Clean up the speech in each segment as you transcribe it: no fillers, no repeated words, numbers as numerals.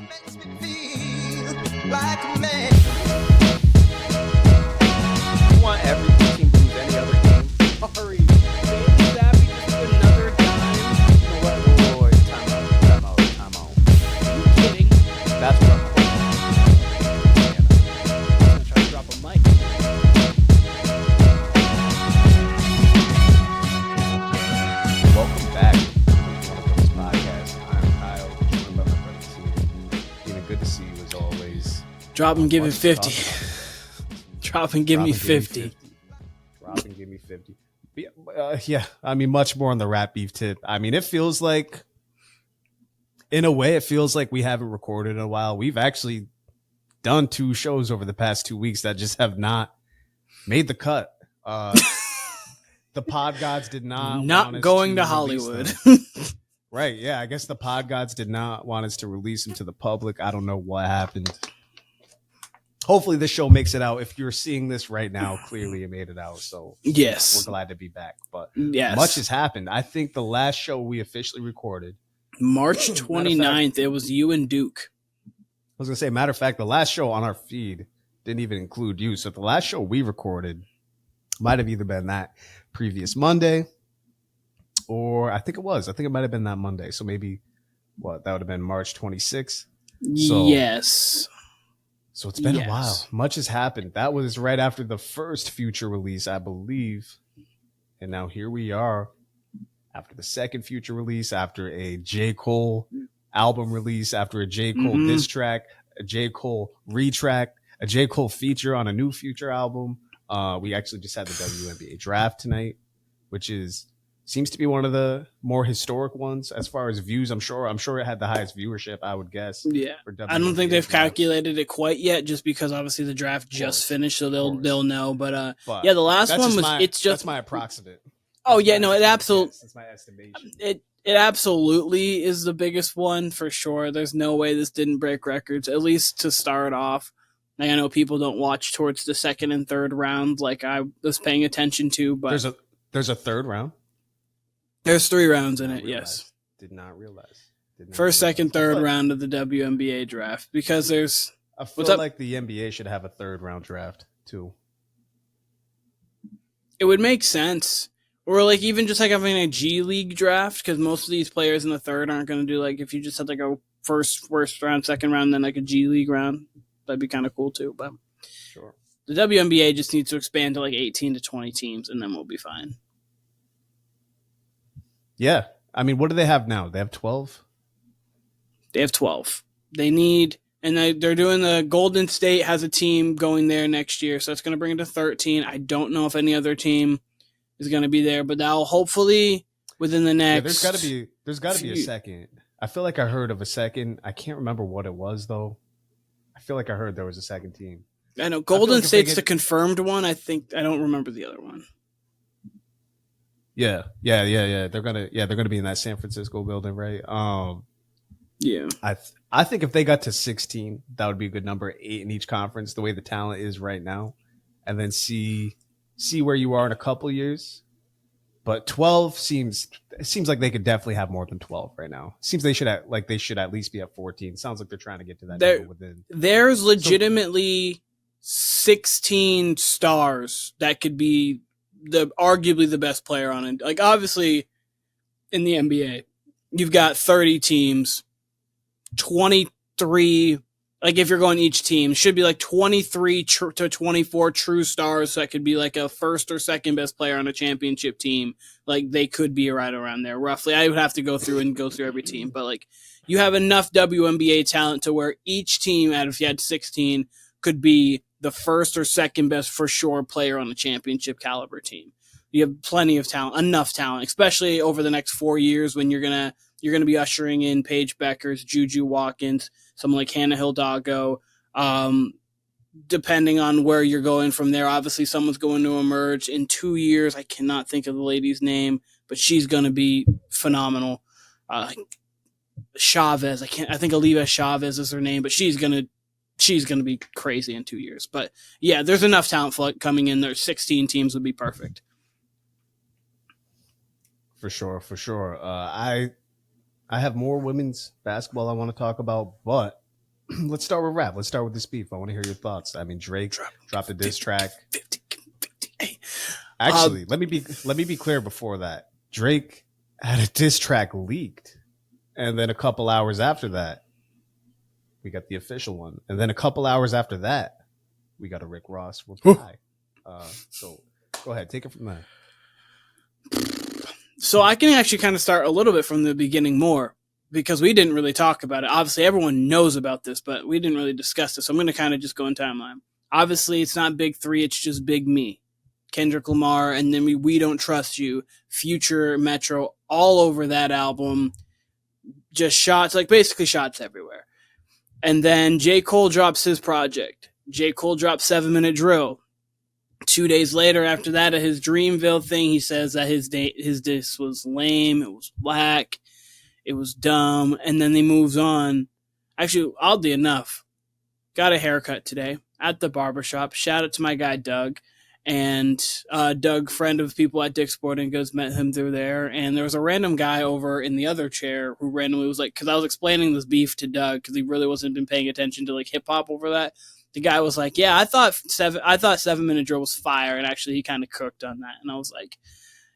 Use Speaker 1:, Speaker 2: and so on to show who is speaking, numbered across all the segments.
Speaker 1: makes me feel like a man.
Speaker 2: You want every team to lose any other game?
Speaker 3: Sorry. Bailey Zappi just did another dime.
Speaker 2: You know what? Whoa, time out.
Speaker 3: Are you kidding?
Speaker 2: That's what I'm
Speaker 3: I'm trying to drop a mic.
Speaker 2: Welcome back to the Warner Brothas Podcast. I'm Kyle, joined by my brother Keenan. Good to see you as always.
Speaker 3: Drop and give it 50. Drop and give me 50.
Speaker 2: Drop and give me 50. Yeah, I mean, much more on the rap beef tip. I mean, it feels like, in a way, it feels like we haven't recorded in a while. We've actually done 2 shows over the past 2 weeks that just have not made the cut. The pod gods did not want
Speaker 3: Not
Speaker 2: us
Speaker 3: going to
Speaker 2: release
Speaker 3: Hollywood.
Speaker 2: them. Right, yeah, I guess the pod gods did not want us to release them to the public. I don't know what happened. Hopefully this show makes it out. If you're seeing this right now, clearly it made it out. So
Speaker 3: Yes.
Speaker 2: we're glad to be back. But
Speaker 3: Yes.
Speaker 2: much has happened. I think the last show we officially recorded,
Speaker 3: March 29th, it was you and Duke.
Speaker 2: I was going to say, matter of fact, the last show on our feed didn't even include you. So the last show we recorded might have either been that previous Monday, or I think it might have been that Monday. So maybe that would have been March 26th. So,
Speaker 3: Yes.
Speaker 2: So it's been
Speaker 3: Yes.
Speaker 2: a while. Much has happened. That was right after the first Future release, I believe. And now here we are after the second Future release, after a J. Cole album release, after a J. Cole diss track, a J. Cole retrack, a J. Cole feature on a new Future album. We actually just had the WNBA draft tonight, which seems to be one of the more historic ones as far as views. I'm sure it had the highest viewership, I would guess.
Speaker 3: Yeah.
Speaker 2: for
Speaker 3: I don't think
Speaker 2: WNBA
Speaker 3: they've
Speaker 2: draft.
Speaker 3: calculated it quite yet, just because obviously the draft just finished, so they'll know. But
Speaker 2: But
Speaker 3: yeah, the last
Speaker 2: that's
Speaker 3: one
Speaker 2: just
Speaker 3: was
Speaker 2: that's my approximate.
Speaker 3: Oh yeah, no, it absolutely
Speaker 2: That's my estimation.
Speaker 3: it absolutely is the biggest one for sure. There's no way this didn't break records, at least to start off. Like, I know people don't watch towards the second and third round like I was paying attention to, but
Speaker 2: There's a third round.
Speaker 3: there's 3 rounds in
Speaker 2: Did
Speaker 3: it.
Speaker 2: not
Speaker 3: Yes.
Speaker 2: realize. Did not realize.
Speaker 3: First, second, third
Speaker 2: I feel
Speaker 3: round of the WNBA draft, because there's
Speaker 2: I feel
Speaker 3: What's up?
Speaker 2: like the NBA should have a third round draft too.
Speaker 3: it would make sense. Or like even just like having a G League draft, because most of these players in the third aren't going to do, like, if you just had like a first round, second round, then like a G League round, that'd be kind of cool too. But
Speaker 2: Sure.
Speaker 3: the WNBA just needs to expand to like 18 to 20 teams, and then we'll be fine.
Speaker 2: Yeah. I mean, what do they have now? They have 12?
Speaker 3: They have 12. They need, and they're doing the Golden State has a team going there next year, so it's going to bring it to 13. I don't know if any other team is going to be there, but that'll hopefully within the next.
Speaker 2: There's got to be a second. I feel like I heard of a second. I can't remember what it was though. I feel like I heard there was a second team.
Speaker 3: I know Golden
Speaker 2: like if they
Speaker 3: State's
Speaker 2: get-
Speaker 3: the confirmed one. I don't remember the other one.
Speaker 2: Yeah. They're gonna be in that San Francisco building, right?
Speaker 3: Yeah.
Speaker 2: I think if they got to 16, that would be a good number. 8 in each conference, the way the talent is right now, and then see where you are in a couple years. But 12 seems like they could definitely have more than 12 right now. Seems they should at least be at 14. Sounds like they're trying to get to that number within.
Speaker 3: There's legitimately 16 stars that could be arguably the best player on it. Like, obviously in the NBA, you've got 30 teams, 23, like if you're going each team, should be like 23 to 24 true stars. So that could be like a first or second best player on a championship team. Like, they could be right around there roughly. I would have to go through every team, but like, you have enough WNBA talent to where each team, if you had 16, could be the first or second best for sure player on a championship caliber team. You have plenty of talent, enough talent, especially over the next 4 years when you're gonna be ushering in Paige Beckers, Juju Watkins, someone like Hannah Hidalgo. Depending on where you're going from there, obviously someone's going to emerge in 2 years. I cannot think of the lady's name, but she's going to be phenomenal. Chavez, I think Aliyah Chavez is her name, but she's gonna be crazy in 2 years. But yeah, there's enough talent coming in there. 16 teams would be perfect.
Speaker 2: For sure. I have more women's basketball I want to talk about, but let's start with rap. Let's start with this beef. I want to hear your thoughts. I mean, Drake dropped a diss track.
Speaker 3: 50, 50.
Speaker 2: Actually, let me be clear before that. Drake had a diss track leaked, and then a couple hours after that, we got the official one, and then a couple hours after that, we got a Rick Ross reply. So go ahead, take it from there.
Speaker 3: So I can actually kind of start a little bit from the beginning more, because we didn't really talk about it. Obviously, everyone knows about this, but we didn't really discuss this. So I'm going to kind of just go in timeline. Obviously, it's not Big Three. It's just Big Me. Kendrick Lamar, and then We Don't Trust You, Future, Metro, all over that album. Just shots, like basically shots everywhere. And then J. Cole drops his project. J. Cole drops 7 Minute Drill. 2 days later, after that, at his Dreamville thing, he says that his diss was lame, it was whack, it was dumb, and then he moves on. Actually, oddly enough, got a haircut today at the barbershop. Shout out to my guy, Doug. And Doug, friend of people at Dick's Sporting Goods, met him through there. And there was a random guy over in the other chair who randomly was like, because I was explaining this beef to Doug because he really wasn't been paying attention to like hip hop over that. The guy was like, "Yeah, I thought 7 Minute Drill was fire," and actually he kind of cooked on that. And I was like,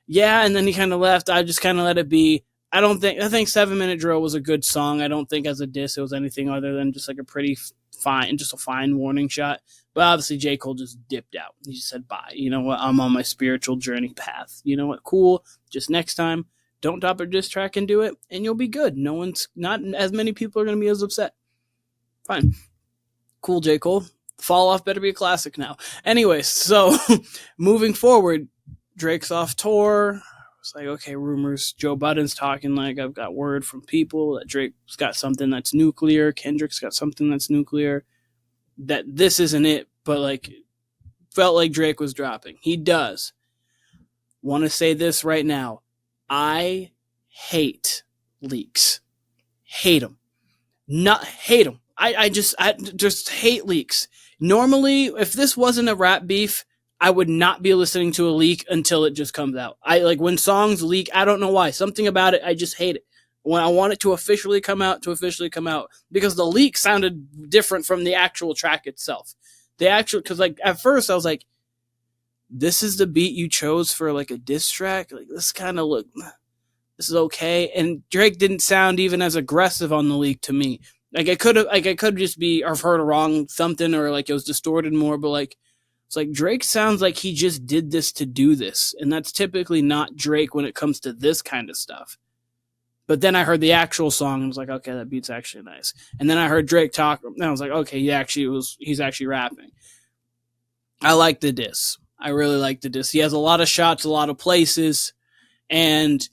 Speaker 3: "Yeah," and then he kind of left. I just kind of let it be. I think 7 Minute Drill was a good song. I don't think as a diss it was anything other than just like a pretty fine, just a fine warning shot. But obviously J. Cole just dipped out. He just said, "Bye. You know what? I'm on my spiritual journey path. You know what? Cool. Just next time, don't drop a diss track and do it, and you'll be good. Not as many people are going to be as upset. Fine. Cool, J. Cole. Fall Off better be a classic now." Anyways, so moving forward, Drake's off tour. It's like, okay, rumors. Joe Budden's talking like, I've got word from people that Drake's got something that's nuclear. Kendrick's got something that's nuclear. That this isn't it, but like, felt like Drake was dropping. He does. Want to say this right now. I hate leaks. Hate them. Not hate them. I just hate leaks. Normally, if this wasn't a rap beef, I would not be listening to a leak until it just comes out. I like when songs leak. I don't know why. Something about it, I just hate it. When I want it to officially come out, because the leak sounded different from the actual track itself. Because like at first I was like, this is the beat you chose for like a diss track. Like this is okay. And Drake didn't sound even as aggressive on the leak to me. Like I could just be, or have heard wrong something, or like it was distorted more, but like, it's like Drake sounds like he just did this to do this. And that's typically not Drake when it comes to this kind of stuff. But then I heard the actual song and was like, okay, that beat's actually nice. And then I heard Drake talk and I was like, okay, he's actually rapping. I like the diss. I really like the diss. He has a lot of shots, a lot of places, and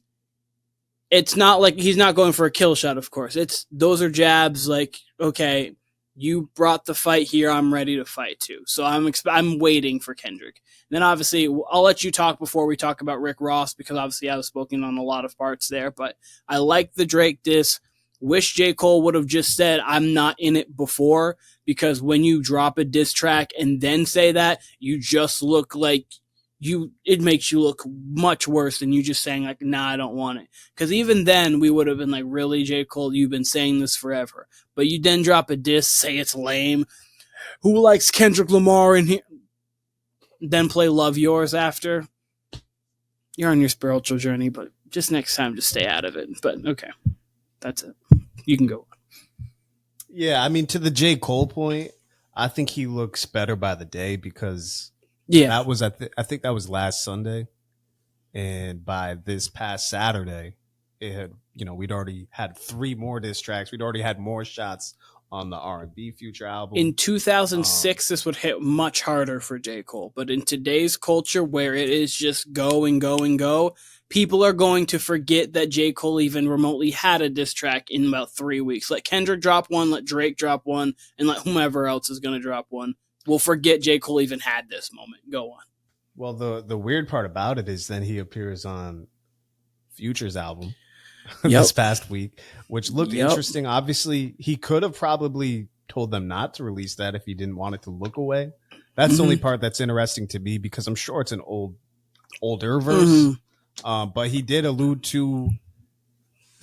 Speaker 3: it's not like he's not going for a kill shot, of course. Those are jabs like, okay, you brought the fight here, I'm ready to fight too. So I'm waiting for Kendrick. And then obviously I'll let you talk before we talk about Rick Ross, because obviously I was spoken on a lot of parts there, but I like the Drake diss. Wish J. Cole would have just said, "I'm not in it" before, because when you drop a diss track and then say that, you just look like it makes you look much worse than you just saying like, "Nah, I don't want it." Because even then we would have been like, "Really, J. Cole, you've been saying this forever." But you then drop a diss, say it's lame. Who likes Kendrick Lamar in here? Then play Love Yours after. You're on your spiritual journey, but just next time, just stay out of it. But okay, that's it. You can go.
Speaker 2: Yeah, I mean, to the J. Cole point, I think he looks better by the day, because that was I think that was last Sunday, and by this past Saturday, it had we'd already had 3 more diss tracks. We'd already had more shots on the R&B Future album.
Speaker 3: In 2006, this would hit much harder for J. Cole, but in today's culture where it is just go and go and go, people are going to forget that J. Cole even remotely had a diss track in about 3 weeks. Let Kendrick drop one, let Drake drop one, and let whomever else is going to drop one. We'll forget J. Cole even had this moment. Go on.
Speaker 2: Well, the weird part about it is then he appears on Future's album this past week, which looked interesting. Obviously, he could have probably told them not to release that if he didn't want it to look away. That's the only part that's interesting to me, because I'm sure it's an older verse. But he did allude to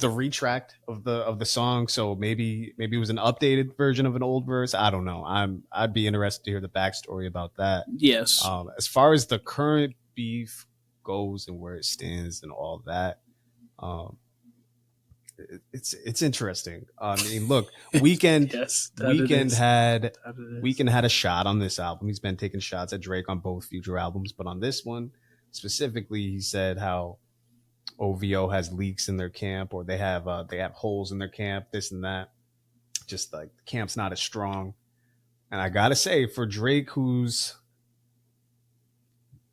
Speaker 2: the retract of the song. So maybe it was an updated version of an old verse. I don't know. I'd be interested to hear the backstory about that.
Speaker 3: Yes.
Speaker 2: As far as the current beef goes and where it stands and all that, it's interesting. I mean, look, Weeknd
Speaker 3: Yes,
Speaker 2: Weeknd had a shot on this album. He's been taking shots at Drake on both future albums, but on this one specifically, he said how OVO has leaks in their camp, or they have holes in their camp, this and that. Just like the camp's not as strong. And I gotta say, for Drake, who's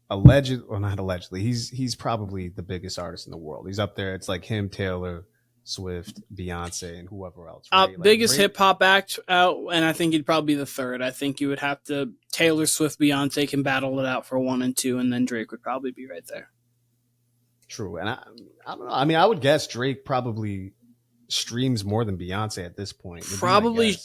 Speaker 2: not allegedly, he's probably the biggest artist in the world. He's up there. It's like him, Taylor Swift, Beyonce, and whoever else. Right? Like
Speaker 3: biggest hip hop act out, and I think he'd probably be the third. I think you would have to Taylor Swift, Beyonce can battle it out for 1 and 2, and then Drake would probably be right there.
Speaker 2: True, and I don't know. I mean, I would guess Drake probably streams more than Beyonce at this point.
Speaker 3: Probably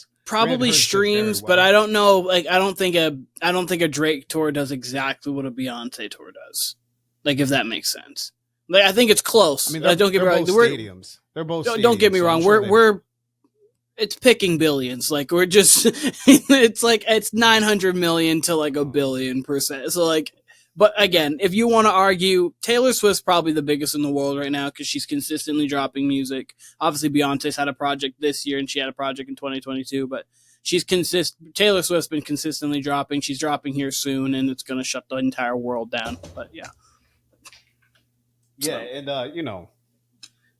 Speaker 3: streams, but I don't know. Like, I don't think a Drake tour does exactly what a Beyonce tour does. Like, if that makes sense. Like, I think it's close.
Speaker 2: I mean,
Speaker 3: don't get me wrong.
Speaker 2: Stadiums. They're both.
Speaker 3: Don't get me wrong. We're it's picking billions. Like, we're just it's 900 million to like a billion %. So like, but again, if you want to argue, Taylor Swift's probably the biggest in the world right now because she's consistently dropping music. Obviously, Beyonce's had a project this year and she had a project in 2022, but Taylor Swift's been consistently dropping. She's dropping here soon, and it's going to shut the entire world down. But yeah.
Speaker 2: Yeah, and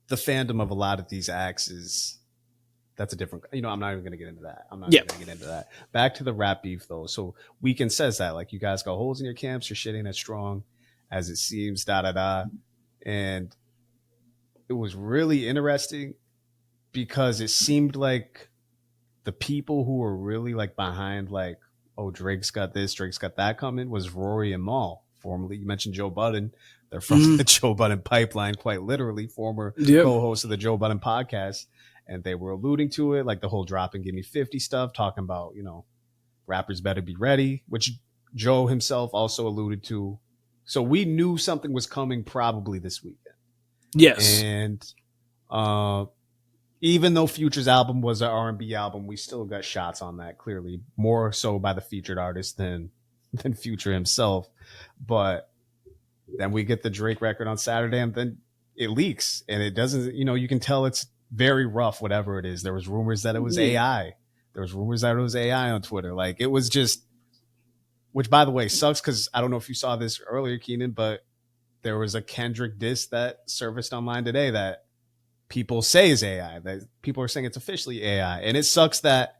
Speaker 2: the fandom of a lot of these acts that's a different. I'm not even going to get into that. I'm not going to get into that. Back to the rap beef though. So Weeknd says that like you guys got holes in your camps. Your shit ain't as strong as it seems. And it was really interesting because it seemed like the people who were really like behind like, oh, Drake's got this, Drake's got that coming was Rory and Mal. Formerly, you mentioned Joe Budden. They're from the Joe Budden pipeline, quite literally, former co-host of the Joe Budden podcast. And they were alluding to it, like the whole drop and give me 50 stuff, talking about, rappers better be ready, which Joe himself also alluded to. So we knew something was coming probably this weekend.
Speaker 3: Yes.
Speaker 2: And even though Future's album was an R&B album, we still got shots on that, clearly. More so by the featured artist than Future himself. But then we get the Drake record on Saturday, and then it leaks. And it doesn't, you can tell it's very rough, whatever it is. There was rumors that it was AI. There was rumors that it was AI on Twitter. Like, it was just, which, by the way, sucks because I don't know if you saw this earlier, Keenan, but there was a Kendrick diss that surfaced online today that people say is AI. That people are saying it's officially AI. And it sucks that,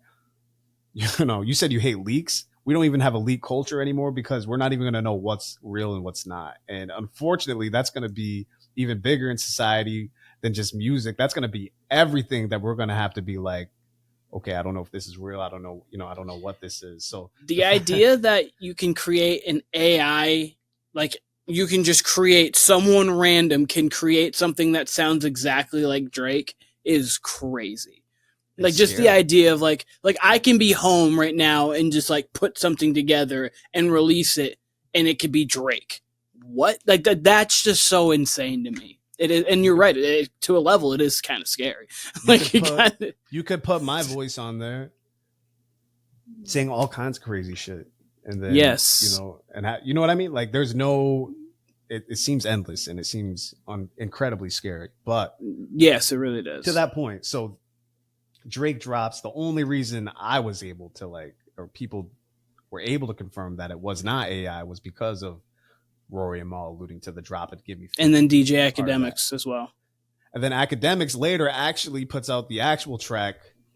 Speaker 2: you said you hate leaks. We don't even have a leak culture anymore because we're not even going to know what's real and what's not. And unfortunately, that's going to be even bigger in society than just music. That's going to be everything that we're going to have to be like, okay, I don't know if this is real. I don't know, I don't know what this is. So
Speaker 3: the idea that you can create an AI, like you can just create someone random can create something that sounds exactly like Drake is crazy. Like just the idea of like I can be home right now and just like put something together and release it and it could be Drake. What? Like that's just so insane to me. It is, and you're right. To a level, it is kind of scary.
Speaker 2: You could put my voice on there, saying all kinds of crazy shit, and then you know what I mean. Like there's no. It seems endless and it seems incredibly scary. But
Speaker 3: yes, it really does.
Speaker 2: To that point, so. Drake drops. The only reason I was able to or people were able to confirm that it was not AI was because of Rory and Mal alluding to the drop and give me.
Speaker 3: And then DJ Academics as well. And
Speaker 2: then Academics later actually puts out the actual track,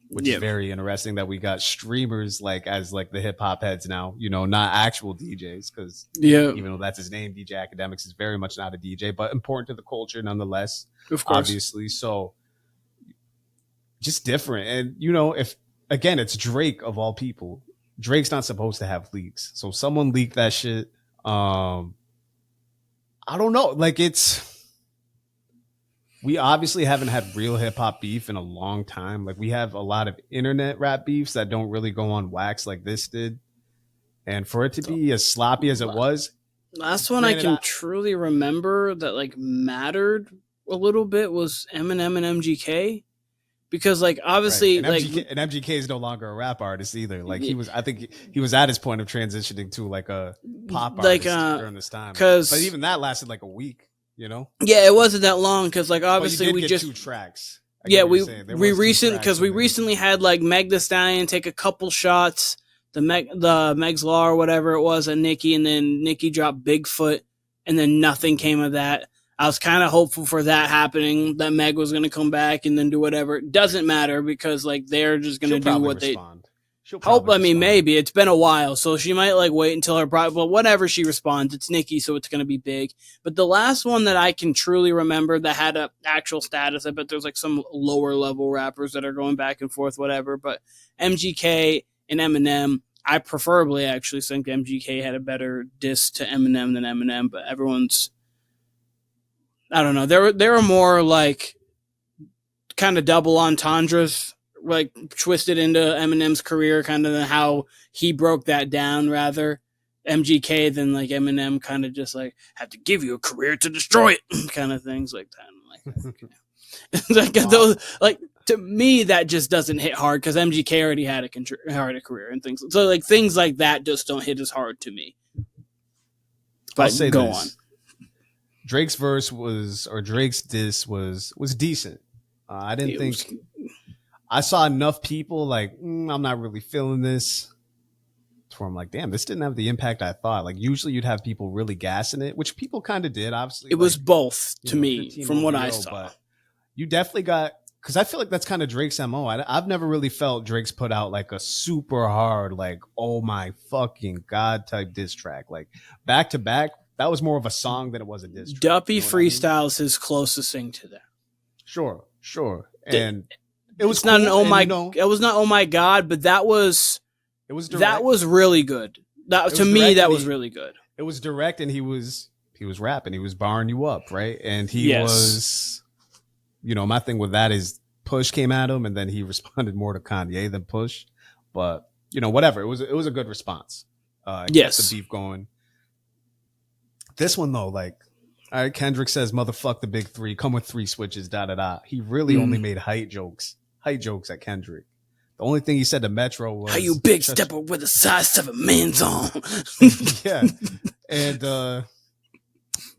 Speaker 2: which is very interesting that we got streamers as the hip hop heads now, not actual DJs. Cause even though that's his name, DJ Academics is very much not a DJ, but important to the culture nonetheless,
Speaker 3: of course.
Speaker 2: Obviously. So, just different. And, if, again, it's Drake of all people. Drake's not supposed to have leaks. So someone leaked that shit. I don't know. We obviously haven't had real hip hop beef in a long time. Like we have a lot of internet rap beefs that don't really go on wax like this did. And for it to be as sloppy as it was.
Speaker 3: Last one I can truly remember that mattered a little bit was Eminem and MGK. Because like obviously
Speaker 2: right.
Speaker 3: and
Speaker 2: MGK is no longer a rap artist either. Like I think he was at his point of transitioning to like a pop artist during this time. But even that lasted like a week, you know?
Speaker 3: Yeah, it wasn't that long because like obviously we just
Speaker 2: 2 tracks.
Speaker 3: We recently had like Meg Thee Stallion take a couple shots, the Meg's Law or whatever it was at Nicki, and then Nicki dropped Bigfoot, and then nothing came of that. I was kind of hopeful for that happening, that Meg was going to come back and then do whatever. It doesn't matter because like they're just going to do what
Speaker 2: respond.
Speaker 3: They hope. I mean, maybe it's been a while, so she might like wait until her bride. But whenever she responds, it's Nicki, so it's going to be big. But the last one that I can truly remember that had an actual status, I bet there's like some lower level rappers that are going back and forth, whatever. But MGK and Eminem, I preferably actually think MGK had a better diss to Eminem than Eminem, but everyone's. I don't know. There were more like kind of double entendres, like twisted into Eminem's career, kind of how he broke that down. Rather MGK than like Eminem, kind of just like have to give you a career to destroy it, kind of things like that. Like those, like to me, that just doesn't hit hard because MGK already had a career and things. So like things like that just don't hit as hard to me. But
Speaker 2: I'll say
Speaker 3: go
Speaker 2: this.
Speaker 3: on.
Speaker 2: Drake's verse Drake's diss was decent. I didn't think I saw enough people like I'm not really feeling this. Where I'm like, damn, this didn't have the impact I thought. Like usually you'd have people really gassing it, which people kind of did. Obviously,
Speaker 3: it was both to me from what I saw.
Speaker 2: But you definitely got because I feel like that's kind of Drake's MO. I've never really felt Drake's put out like a super hard, like oh my fucking god type diss track, like back to back. That was more of a song than it was a diss track.
Speaker 3: Duppy freestyles his closest thing to that.
Speaker 2: Sure. And it was
Speaker 3: not
Speaker 2: cool,
Speaker 3: it was not oh my god, but that was
Speaker 2: direct.
Speaker 3: That was really good. That to me that was really good.
Speaker 2: It was direct and he was rapping, he was barring you up, right? And he was my thing with that is Push came at him and then he responded more to Kanye than Push. But whatever. It was a good response.
Speaker 3: Yes.
Speaker 2: Kept the beef going. This one though, like, all right, Kendrick says, "Motherfuck the big 3, come with 3 switches." He really only made height jokes at Kendrick. The only thing he said to Metro was,
Speaker 3: "How you big stepper with a size 7 man's on?"
Speaker 2: Yeah, and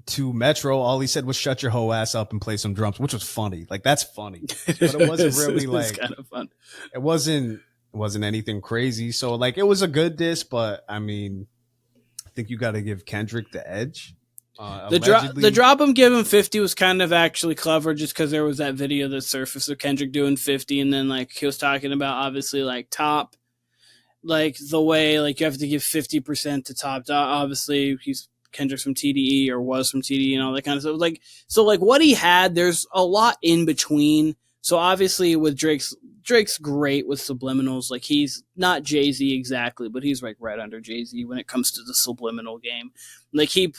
Speaker 2: to Metro, all he said was, "Shut your hoe ass up and play some drums," which was funny. Like that's funny, but it wasn't really like
Speaker 3: kind of fun.
Speaker 2: It wasn't anything crazy. So like it was a good diss, but I mean. I think you got to give Kendrick the edge.
Speaker 3: The drop him give him 50 was kind of actually clever just because there was that video that surfaced of Kendrick doing 50 and then like he was talking about obviously like Top, like the way like you have to give 50% to Top. Obviously he's Kendrick's from TDE or was from TDE and all that kind of stuff. Like so like what he had, there's a lot in between. So obviously with Drake's great with subliminals. Like he's not Jay-Z exactly, but he's like right under Jay-Z when it comes to the subliminal game. Like he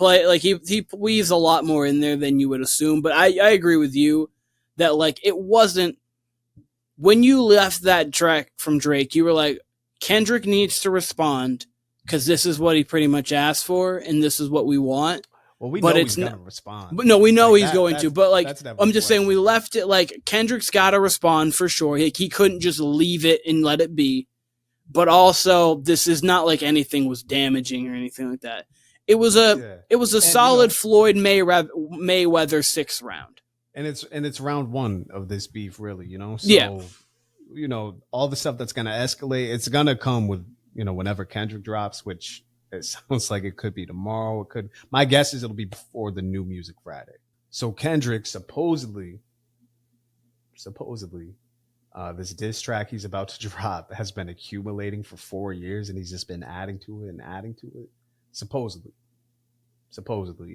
Speaker 3: weaves a lot more in there than you would assume. But I agree with you that like it wasn't when you left that track from Drake, you were like, Kendrick needs to respond because this is what he pretty much asked for and this is what we want.
Speaker 2: Well, we know he's going to respond.
Speaker 3: But no, we know he's going to. But like, I'm just saying, we left it like Kendrick's got to respond for sure. He couldn't just leave it and let it be. But also, this is not like anything was damaging or anything like that. It was a solid Floyd Mayweather 6th round.
Speaker 2: And it's round 1 of this beef, really. So, all the stuff that's going to escalate, it's going to come with whenever Kendrick drops, which. It sounds like it could be tomorrow. My guess is it'll be before the new Music Friday. So Kendrick supposedly, this diss track he's about to drop has been accumulating for 4 years, and he's just been adding to it. Supposedly,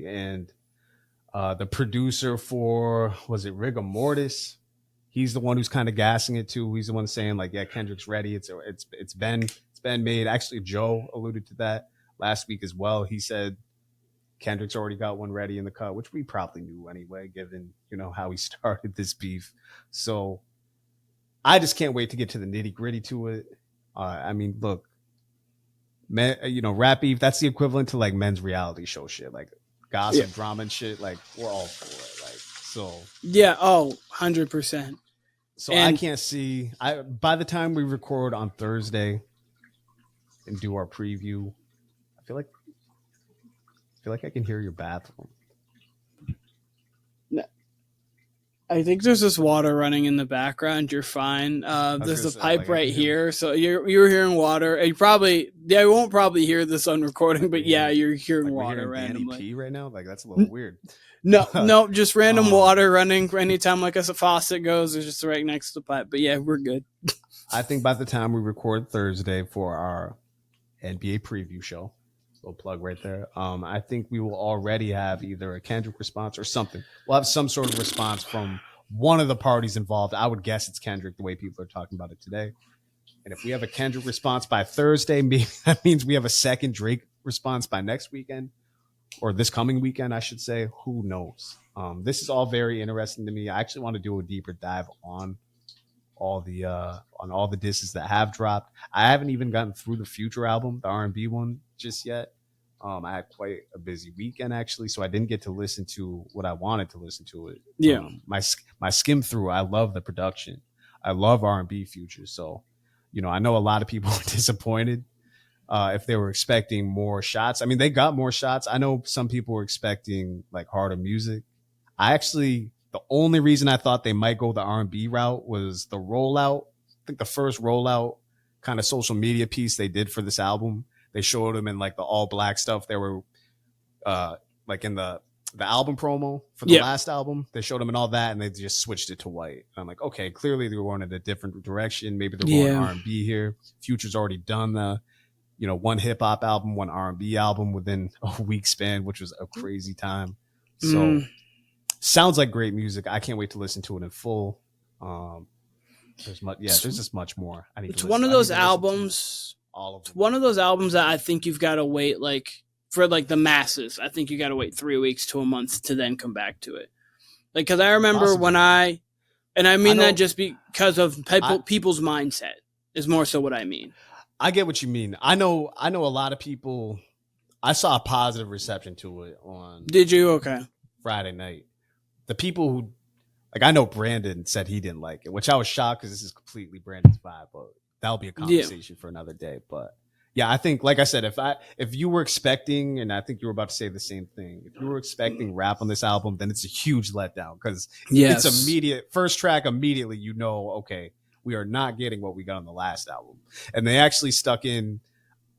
Speaker 2: and the producer for was it Rigor Mortis? He's the one who's kind of gassing it too. He's the one saying like, yeah, Kendrick's ready. It's been made. Actually, Joe alluded to that last week as well. He said Kendrick's already got one ready in the cut, which we probably knew anyway, given how he started this beef. So I just can't wait to get to the nitty gritty to it. I mean, look, rap beef, that's the equivalent to like men's reality show shit, like gossip, drama and shit. Like we're all for it. Like So
Speaker 3: yeah, 100%.
Speaker 2: So I can't see. By the time we record on Thursday and do our preview, I feel like I can hear your bathroom.
Speaker 3: I think there's this water running in the background. You're fine. There's a pipe right here, so you're hearing water. You won't probably hear this on recording, but yeah, you're hearing water randomly.
Speaker 2: Danny pee right now, like that's a little weird.
Speaker 3: No, just random water running. Anytime like a faucet goes, it's just right next to the pipe. But yeah, we're good.
Speaker 2: I think by the time we record Thursday for our NBA preview show, little plug right there. I think we will already have either a Kendrick response or something. We'll have some sort of response from one of the parties involved. I would guess it's Kendrick, the way people are talking about it today. And if we have a Kendrick response by Thursday, maybe that means we have a second Drake response by next weekend, or this coming weekend, I should say. Who knows? This is all very interesting to me. I actually want to do a deeper dive on all the disses that have dropped. I haven't even gotten through the Future album, the R&B one, just yet. I had quite a busy weekend actually, so I didn't get to listen to what I wanted to listen to it.
Speaker 3: Yeah,
Speaker 2: my skim through. I love the production. I love R&B Future. So, I know a lot of people were disappointed if they were expecting more shots. I mean, they got more shots. I know some people were expecting like harder music. The only reason I thought they might go the R&B route was the rollout. I think the first rollout kind of social media piece they did for this album. They showed them in like the all black stuff. They were like in the album promo for the last album. They showed them in all that, and they just switched it to white. And I'm like, okay, clearly they were going in a different direction. Maybe they're going R&B here. Future's already done the, one hip hop album, one R&B album within a week span, which was a crazy time. So sounds like great music. I can't wait to listen to it in full. There's just much more.
Speaker 3: It's one of those albums. One of those albums that I think you've got to wait for the masses. I think you got to wait 3 weeks to a month to then come back to it. Because I remember when I mean that just because of people's mindset is more so what I mean.
Speaker 2: I get what you mean. I know a lot of people. I saw a positive reception to it on.
Speaker 3: Did you? Okay.
Speaker 2: Friday night. The people who, I know Brandon said he didn't like it, which I was shocked because this is completely Brandon's vibe, but that'll be a conversation for another day. But yeah, I think, like I said, if you were expecting, and I think you were about to say the same thing, if you were expecting rap on this album, then it's a huge letdown because it's immediate. First track, immediately, okay, we are not getting what we got on the last album. And they actually stuck in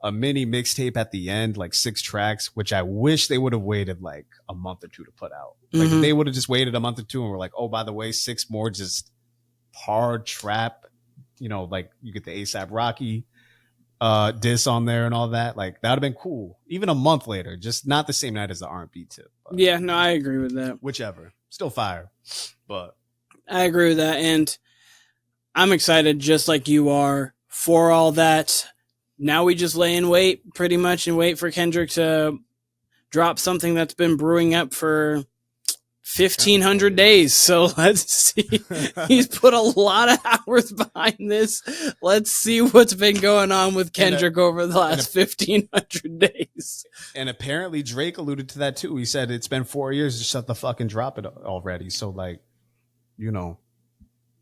Speaker 2: a mini mixtape at the end, like 6 tracks, which I wish they would have waited like a month or two to put out. Like if they would have just waited a month or two and were like, oh, by the way, 6 more just hard trap, like you get the A$AP Rocky diss on there and all that. Like that would have been cool. Even a month later, just not the same night as the R&B tip. But
Speaker 3: yeah, no, I agree with that.
Speaker 2: Whichever. Still fire. But
Speaker 3: I agree with that. And I'm excited just like you are for all that. Now we just lay in wait pretty much and wait for Kendrick to drop something that's been brewing up for 1,500 days. So let's see. He's put a lot of hours behind this. Let's see what's been going on with Kendrick over the last 1,500 days.
Speaker 2: And apparently Drake alluded to that too. He said it's been 4 years to shut the fucking drop it already. So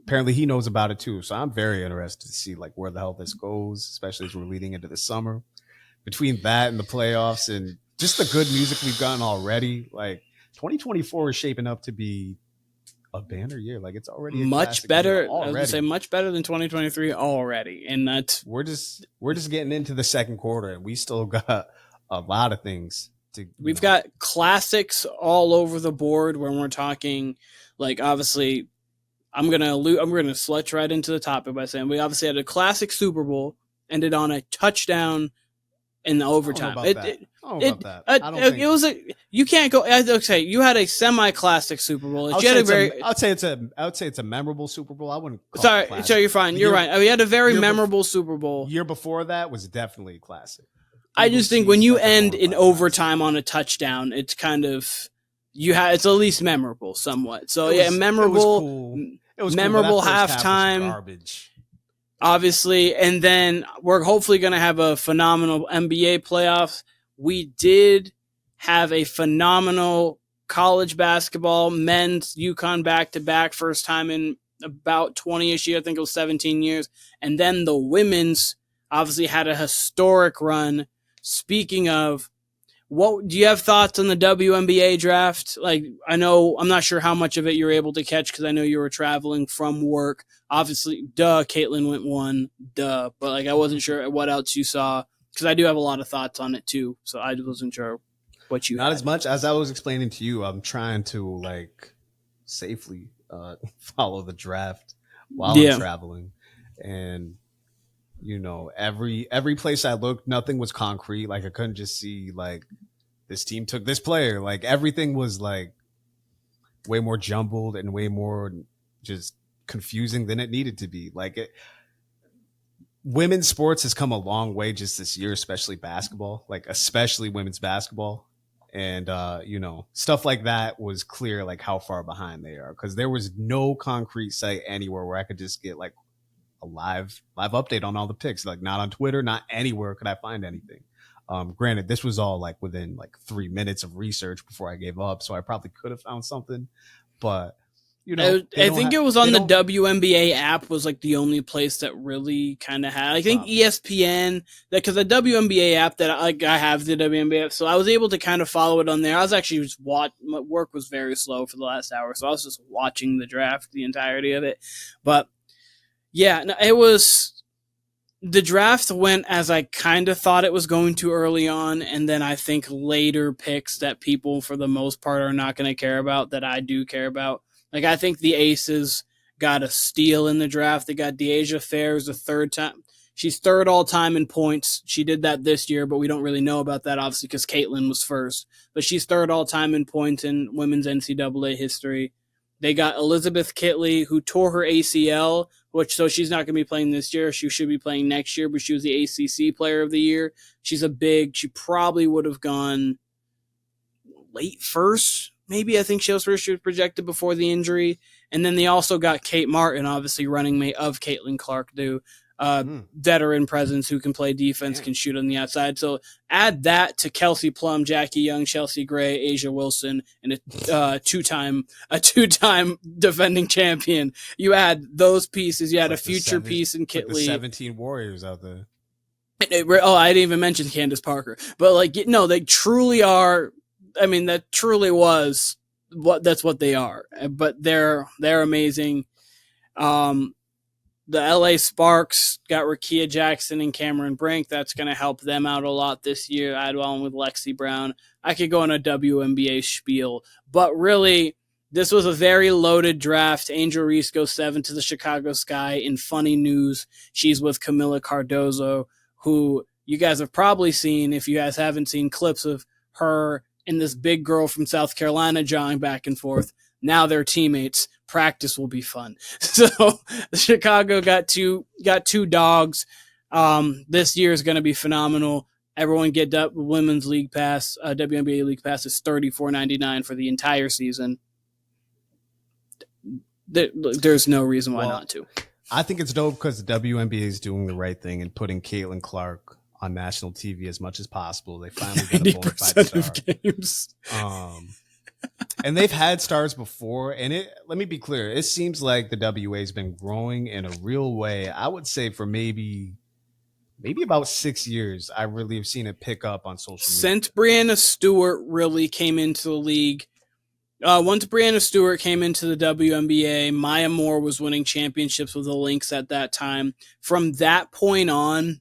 Speaker 2: apparently he knows about it too. So I'm very interested to see where the hell this goes, especially as we're leading into the summer. Between that and the playoffs and just the good music we've gotten already, 2024 is shaping up to be a banner year. It's already
Speaker 3: much better. I was gonna say much better than 2023 already. And that's
Speaker 2: we're just getting into the second quarter and we still got a lot of things to
Speaker 3: we've got classics all over the board when we're talking obviously I'm gonna sledge right into the topic by saying we obviously had a classic Super Bowl, ended on a touchdown in the overtime. It was you can't go. Okay, you had a semi-classic Super Bowl.
Speaker 2: I would say it's a memorable Super Bowl. I wouldn't.
Speaker 3: Sorry, you're fine. You're right. We had a very memorable Super Bowl.
Speaker 2: Year before that was definitely classic.
Speaker 3: I just think when you end in overtime on a touchdown, it's kind of it's at least memorable somewhat. So memorable. It was memorable cool, halftime.
Speaker 2: Garbage.
Speaker 3: Obviously, and then we're hopefully going to have a phenomenal NBA playoffs. We did have a phenomenal college basketball, men's UConn back-to-back, first time in about 20-ish years. I think it was 17 years. And then the women's obviously had a historic run. Speaking of, what do you have thoughts on the WNBA draft? Like, I know, I'm not sure how much of it you're able to catch because I know you were traveling from work. Obviously, Caitlin went 1, but like I wasn't sure what else you saw because I do have a lot of thoughts on it too. So I wasn't sure what you
Speaker 2: Not
Speaker 3: had.
Speaker 2: as much as I was explaining to you. I'm trying to like safely follow the draft while I'm traveling, and you know, every place I looked, nothing was concrete. Like I couldn't just see like this team took this player. Like everything was like way more jumbled and way more just confusing than it needed to be. Like women's sports has come a long way just this year, especially basketball, like especially women's basketball. And, you know, stuff like that was clear, like how far behind they are, because there was no concrete site anywhere where I could just get like a live update on all the picks. Like not on Twitter, not anywhere could I find anything. Granted, this was all like within like 3 minutes of research before I gave up, so I probably could have found something, but you know,
Speaker 3: I think it was on the WNBA app was like the only place that really kind of had. I think ESPN, because the WNBA app that I have the WNBA app, so I was able to kind of follow it on there. I was actually just my work was very slow for the last hour, so I was just watching the draft, the entirety of it. But yeah, no, it was. The draft went as I kind of thought it was going to early on, and then I think later picks that people, for the most part, are not going to care about that I do care about. Like, I think the Aces got a steal in the draft. They got Deasia Fair's the third time. She's third all-time in points. She did that this year, but we don't really know about that, obviously, because Caitlin was first. But she's third all-time in points in women's NCAA history. They got Elizabeth Kitley, who tore her ACL, so she's not going to be playing this year. She should be playing next year, but she was the ACC Player of the Year. She probably would have gone late first, maybe. I think she was projected before the injury. And then they also got Kate Martin, obviously running mate of Caitlin Clark, veteran presence who can play defense, can shoot on the outside. So add that to Kelsey Plum, Jackie Young, Chelsea Gray, Asia Wilson, and a two-time defending champion. You add those pieces. You had a future piece in Kitley.
Speaker 2: The 17 Warriors out there.
Speaker 3: I didn't even mention Candace Parker, but like, no, they truly are. I mean, that truly was that's what they are. But they're amazing. The LA Sparks got Rakia Jackson and Cameron Brink. That's going to help them out a lot this year. I had one with Lexi Brown. I could go on a WNBA spiel, but really, this was a very loaded draft. Angel Reese goes 7 to the Chicago Sky. In funny news, she's with Camila Cardozo, who you guys have probably seen, if you guys haven't seen clips of her and this big girl from South Carolina jawing back and forth. Now they're teammates. Practice will be fun. So Chicago got two dogs. This year is going to be phenomenal. Everyone get up. Women's League Pass, WNBA League Pass is $34.99 for the entire season. There's no reason why not to.
Speaker 2: I think it's dope because the WNBA is doing the right thing and putting Caitlin Clark on national TV as much as possible. They finally got a bona fide star.
Speaker 3: Of games.
Speaker 2: And they've had stars before, and let me be clear, it seems like the WA has been growing in a real way. I would say for maybe about 6 years, I really have seen it pick up on social media.
Speaker 3: Since Brianna Stewart really came into the league, once Brianna Stewart came into the WNBA, Maya Moore was winning championships with the Lynx at that time. From that point on,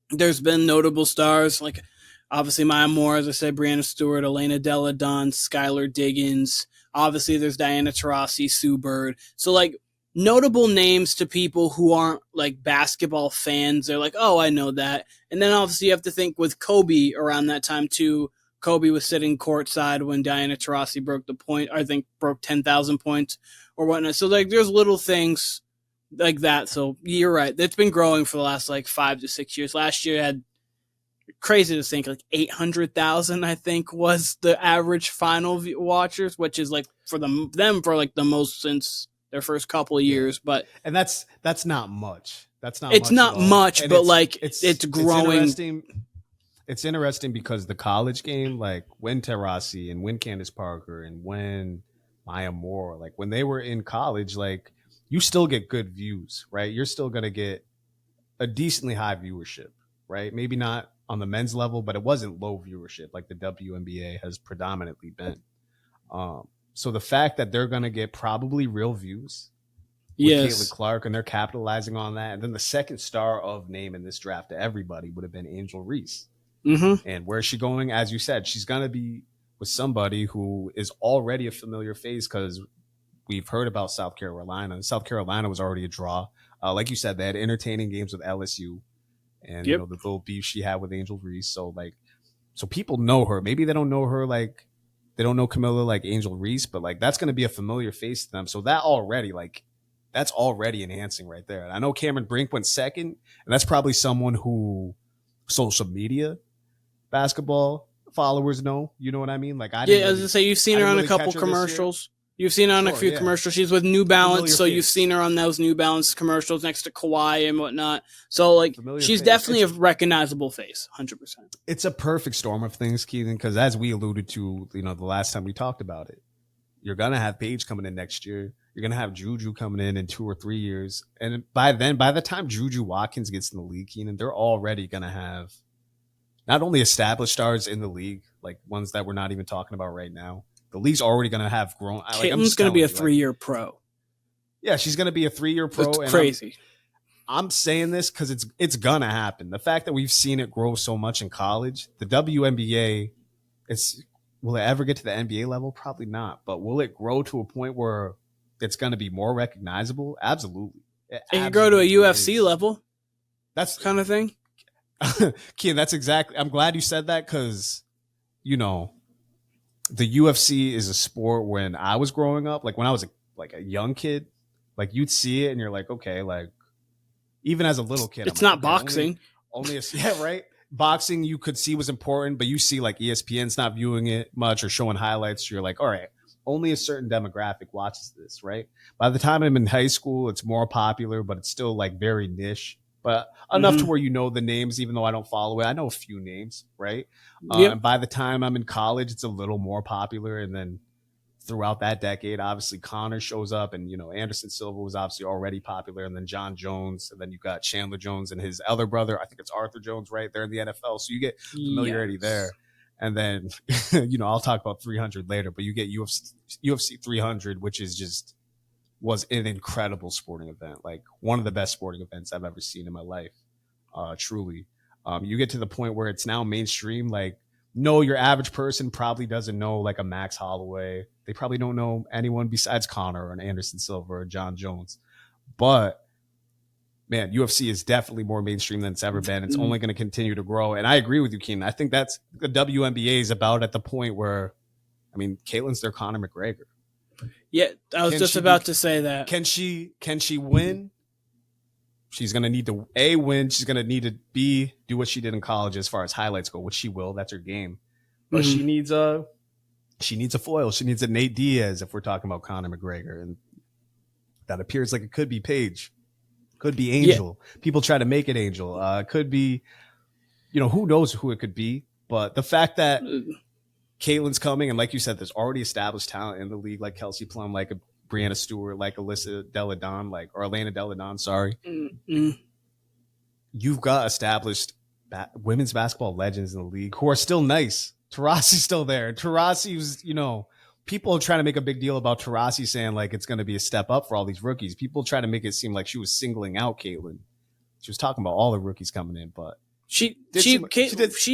Speaker 3: there's been notable stars like obviously Maya Moore, as I said, Brianna Stewart, Elena Della Don, Skylar Diggins. Obviously, there's Diana Taurasi, Sue Bird. So, like, notable names to people who aren't, like, basketball fans. They're like, oh, I know that. And then, obviously, you have to think with Kobe around that time, too. Kobe was sitting courtside when Diana Taurasi broke 10,000 points or whatnot. So, like, there's little things like that. So, you're right. It's been growing for the last, like, 5 to 6 years. Last year had crazy to think like 800,000 I think was the average final watchers, which is like for them for like the most since their first couple of years. But
Speaker 2: and that's not much. It's
Speaker 3: not much, but like it's growing.
Speaker 2: it's interesting because the college game, like when Taurasi and when Candace Parker and when Maya Moore, like when they were in college, like you still get good views, right? You're still going to get a decently high viewership, right? Maybe not on the men's level, but it wasn't low viewership like the WNBA has predominantly been. So the fact that they're going to get probably real views with Caitlin Clark and they're capitalizing on that. And then the second star of name in this draft to everybody would have been Angel Reese.
Speaker 3: Mm-hmm.
Speaker 2: And where's she going? As you said, she's going to be with somebody who is already a familiar face because we've heard about South Carolina. South Carolina was already a draw. Like you said, they had entertaining games with LSU and you know the little beef she had with Angel Reese. So people know her. Maybe they don't know her like they don't know Camilla like Angel Reese, but like that's going to be a familiar face to them. So that already that's already enhancing right there. And I know Cameron Brink went second, and that's probably someone who social media basketball followers know. You know what I mean? Like I was gonna say
Speaker 3: you've seen her on a couple commercials. You've seen her on a few commercials. She's with New Balance, so you've seen her on those New Balance commercials next to Kawhi and whatnot. So, like, she's definitely a recognizable face, 100%.
Speaker 2: It's a perfect storm of things, Keenan, because as we alluded to, you know, the last time we talked about it, you're going to have Paige coming in next year. You're going to have Juju coming in 2 or 3 years. And by the time Juju Watkins gets in the league, Keenan, they're already going to have not only established stars in the league, like ones that we're not even talking about right now. The league's already going to have grown.
Speaker 3: Caitlin's going to be a 3-year pro.
Speaker 2: Yeah, she's going to be a 3-year pro.
Speaker 3: It's crazy.
Speaker 2: I'm saying this because it's going to happen. The fact that we've seen it grow so much in college, the WNBA, will it ever get to the NBA level? Probably not. But will it grow to a point where it's going to be more recognizable? Absolutely.
Speaker 3: It can grow to a UFC level. That's kind of thing.
Speaker 2: Kian, that's exactly. I'm glad you said that because, you know, the UFC is a sport when I was growing up, like when I was a young kid, like you'd see it and you're like, okay, like even as a little kid,
Speaker 3: it's not boxing.
Speaker 2: Yeah, right. Boxing you could see was important, but you see like ESPN's not viewing it much or showing highlights. So you're like, all right, only a certain demographic watches this, right? By the time I'm in high school, it's more popular, but it's still like very niche. But enough to where you know the names, even though I don't follow it. I know a few names, right? And by the time I'm in college, it's a little more popular. And then throughout that decade, obviously Connor shows up and, you know, Anderson Silva was obviously already popular. And then John Jones. And then you've got Chandler Jones and his other brother. I think it's Arthur Jones, right? They're in the NFL. So you get familiarity there. And then, you know, I'll talk about 300 later, but you get UFC 300, which is was an incredible sporting event, like one of the best sporting events I've ever seen in my life. Truly. You get to the point where it's now mainstream. Like, no, your average person probably doesn't know like a Max Holloway. They probably don't know anyone besides Connor or an Anderson Silva or John Jones. But man, UFC is definitely more mainstream than it's ever been. It's only going to continue to grow. And I agree with you, Keenan. I think that's the WNBA is about at the point where, I mean, Caitlin's their Conor McGregor.
Speaker 3: Yeah, I was just about to say that.
Speaker 2: Can she win? She's going to need to A, win. She's going to need to B, do what she did in college as far as highlights go, which she will. That's her game. But she needs a foil. She needs a Nate Diaz if we're talking about Conor McGregor. And that appears like it could be Paige. Could be Angel. Yeah. People try to make it Angel. Could be, you know, who knows who it could be. But the fact that Caitlin's coming, and like you said, there's already established talent in the league, like Kelsey Plum, like a Brianna Stewart, like Alyssa Deladon, or Elena Deladon, sorry. You've got established women's basketball legends in the league who are still nice. Taurasi's still there. Taurasi was, you know, people are trying to make a big deal about Taurasi saying like it's going to be a step up for all these rookies. People try to make it seem like she was singling out Caitlin. She was talking about all the rookies coming in, but she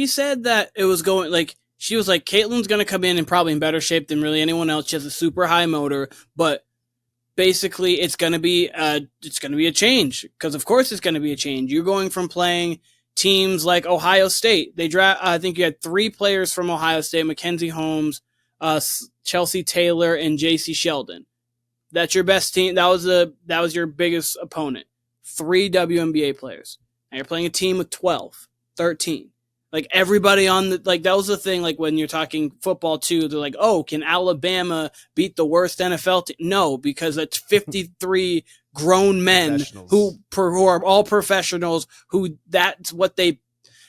Speaker 2: said that it was going like, she was like, Caitlin's going to come in and probably in better shape than really anyone else. She has a super high motor, but basically it's going to be a change because of course it's going to be a change. You're going from playing teams like Ohio State. They draft, I think you had 3 players from Ohio State, Mackenzie Holmes, Chelsea Taylor, and JC Sheldon. That's your best team. That was your biggest opponent. 3 WNBA players. And you're playing a team with 12, 13. Like everybody on the, like that was the thing, like when you're talking football too, they're like, oh, can Alabama beat the worst NFL team? No, because it's 53 grown men who are all professionals who that's what they,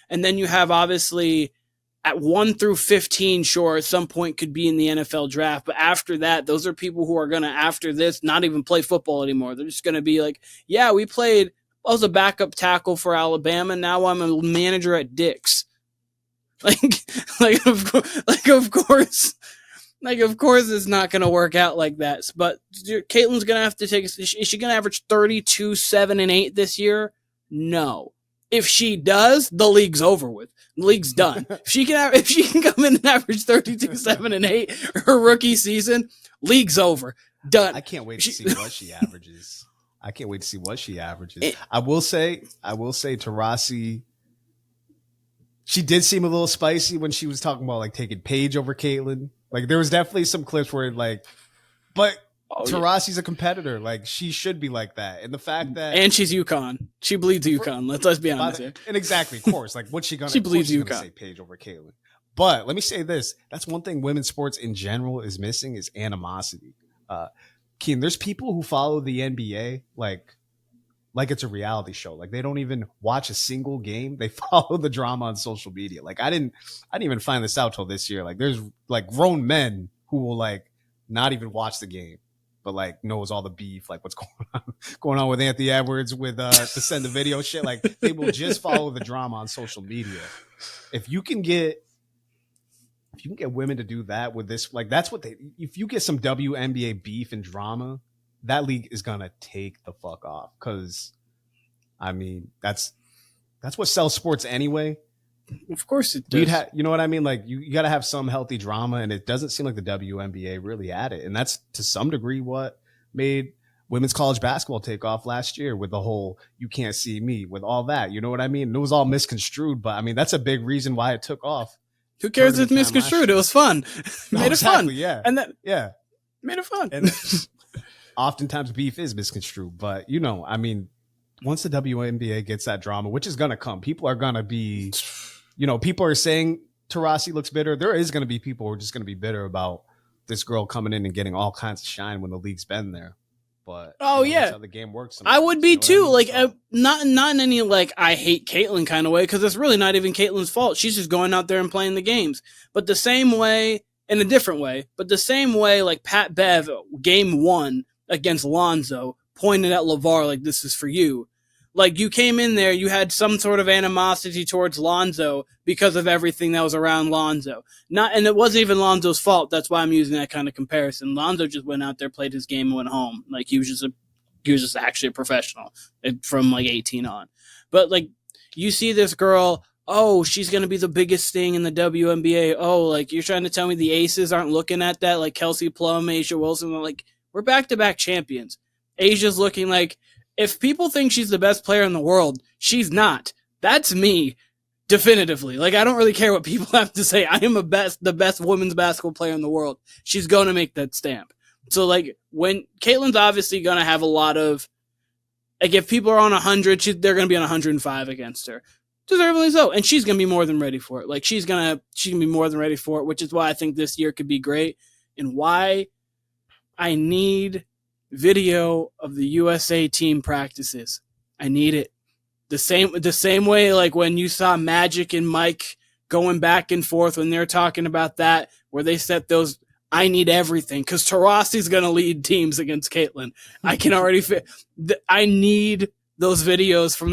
Speaker 3: And then you have obviously at 1 through 15, sure, at some point could be in the NFL draft. But after that, those are people who are going to, after this, not even play football anymore. They're just going to be like, yeah, I was a backup tackle for Alabama. Now I'm a manager at Dick's. Of course it's not going to work out like that. But Caitlin's going to have to take, is she going to average 32, 7, and 8 this year? No. If she does, the league's over with. The league's done. If she can come in and average 32, 7, and 8 her rookie season, league's over. Done.
Speaker 2: I can't wait to see what she averages. I will say Taurasi, she did seem a little spicy when she was talking about like taking Paige over Caitlin. Like there was definitely some clips where but Taurasi's a competitor. Like she should be like that. And the fact that,
Speaker 3: and she's UConn. She bleeds UConn. Let's be honest here.
Speaker 2: And exactly, of course. Like what's she gonna?
Speaker 3: She bleeds UConn.
Speaker 2: Say Paige over Caitlin. But let me say this: that's one thing women's sports in general is missing is animosity. Keen, there's people who follow the NBA like it's a reality show. Like they don't even watch a single game. They follow the drama on social media. Like I didn't even find this out till this year. Like there's like grown men who will like not even watch the game, but like knows all the beef, like what's going on with Anthony Edwards with to send the video shit. Like they will just follow the drama on social media. If you can get women to do that with this, like that's what if you get some WNBA beef and drama, that league is gonna take the fuck off. Cause I mean, that's what sells sports anyway.
Speaker 3: Of course it does.
Speaker 2: You know what I mean? Like you gotta have some healthy drama, and it doesn't seem like the WNBA really had it. And that's to some degree what made women's college basketball take off last year with the whole "you can't see me" with all that. You know what I mean? And it was all misconstrued, but I mean that's a big reason why it took off.
Speaker 3: Who cares if it's misconstrued? It was fun. Made it fun.
Speaker 2: Yeah.
Speaker 3: And that
Speaker 2: made
Speaker 3: it fun.
Speaker 2: And oftentimes beef is misconstrued, but I mean, once the WNBA gets that drama, which is going to come, people are going to be, people are saying Taurasi looks bitter. There is going to be people who are just going to be bitter about this girl coming in and getting all kinds of shine when the league's been there. But that's how the game works.
Speaker 3: I would be too. Like not in any like I hate Caitlin kind of way, because it's really not even Caitlin's fault. She's just going out there and playing the games. But the same way, in a different way, but the same way like Pat Bev game 1 against Lonzo pointed at LeVar like this is for you. Like you came in there, you had some sort of animosity towards Lonzo because of everything that was around Lonzo. And it wasn't even Lonzo's fault. That's why I'm using that kind of comparison. Lonzo just went out there, played his game, and went home. Like he was just actually a professional from like 18 on. But like you see this girl, oh, she's gonna be the biggest thing in the WNBA. Oh, like you're trying to tell me the Aces aren't looking at that? Like Kelsey Plum, Asia Wilson, like we're back-to-back champions. Asia's looking like, if people think she's the best player in the world, she's not. That's me, definitively. Like, I don't really care what people have to say. I am the best women's basketball player in the world. She's going to make that stamp. So, like, when Caitlin's obviously going to have a lot of, like, if people are on 100, they're going to be on 105 against her. Deservedly so. And she's going to be more than ready for it. Like, she's going to be more than ready for it, which is why I think this year could be great and why I need video of the USA team practices. I need it. The same way like when you saw Magic and Mike going back and forth when they're talking about that, where they set those, I need everything, because Taurasi's going to lead teams against Caitlin. I can already I need those videos from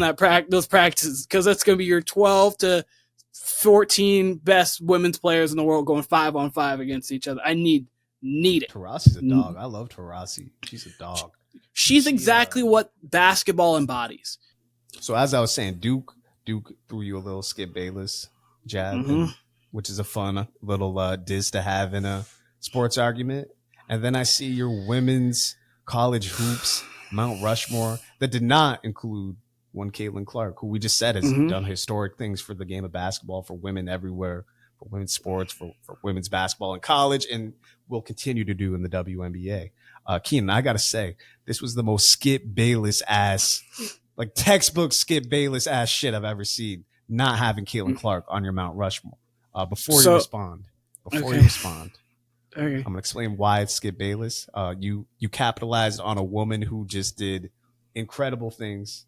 Speaker 3: those practices, because that's going to be your 12 to 14 best women's players in the world going 5-on-5 against each other. I need it.
Speaker 2: Taurasi's a dog. I love Taurasi. She's a dog.
Speaker 3: She's exactly what basketball embodies.
Speaker 2: So as I was saying, Duke threw you a little Skip Bayless jab, which is a fun little diss to have in a sports argument. And then I see your women's college hoops, Mount Rushmore, that did not include one Caitlin Clark, who we just said has done historic things for the game of basketball, for women everywhere, for women's sports, for women's basketball in college, and will continue to do in the WNBA. Keenan, I got to say, this was the most Skip Bayless ass, like textbook Skip Bayless ass shit I've ever seen, not having Caitlin Clark on your Mount Rushmore. Before you respond, I'm going to explain why it's Skip Bayless. You capitalized on a woman who just did incredible things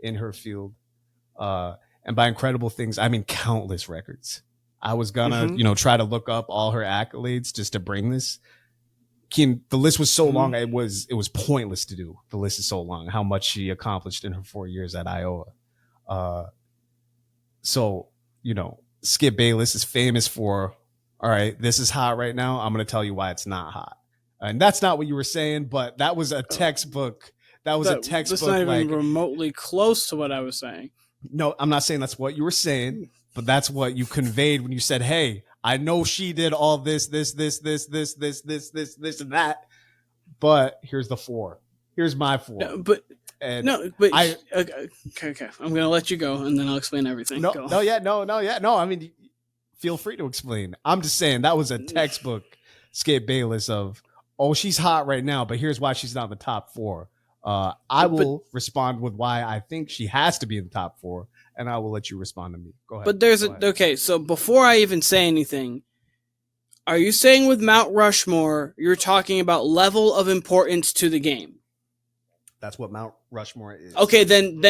Speaker 2: in her field. And by incredible things, I mean countless records. I was gonna, try to look up all her accolades just to bring this. Keenan, the list was so long, it was pointless to do. The list is so long, how much she accomplished in her 4 years at Iowa. So, Skip Bayless is famous for, all right, this is hot right now. I'm going to tell you why it's not hot. And that's not what you were saying, but that was a textbook.
Speaker 3: That's not even remotely close to what I was saying.
Speaker 2: No, I'm not saying that's what you were saying, but that's what you conveyed when you said, hey, I know she did all this, and that, but here's the 4. Here's my 4.
Speaker 3: Okay. I'm going to let you go and then I'll explain everything.
Speaker 2: No. I mean, feel free to explain. I'm just saying that was a textbook Skip Bayless of, oh, she's hot right now, but here's why she's not in the top 4. I will respond with why I think she has to be in the top 4, and I will let you respond to me. Go ahead.
Speaker 3: But okay, so before I even say anything, are you saying with Mount Rushmore, you're talking about level of importance to the game?
Speaker 2: That's what Mount Rushmore is.
Speaker 3: Okay, then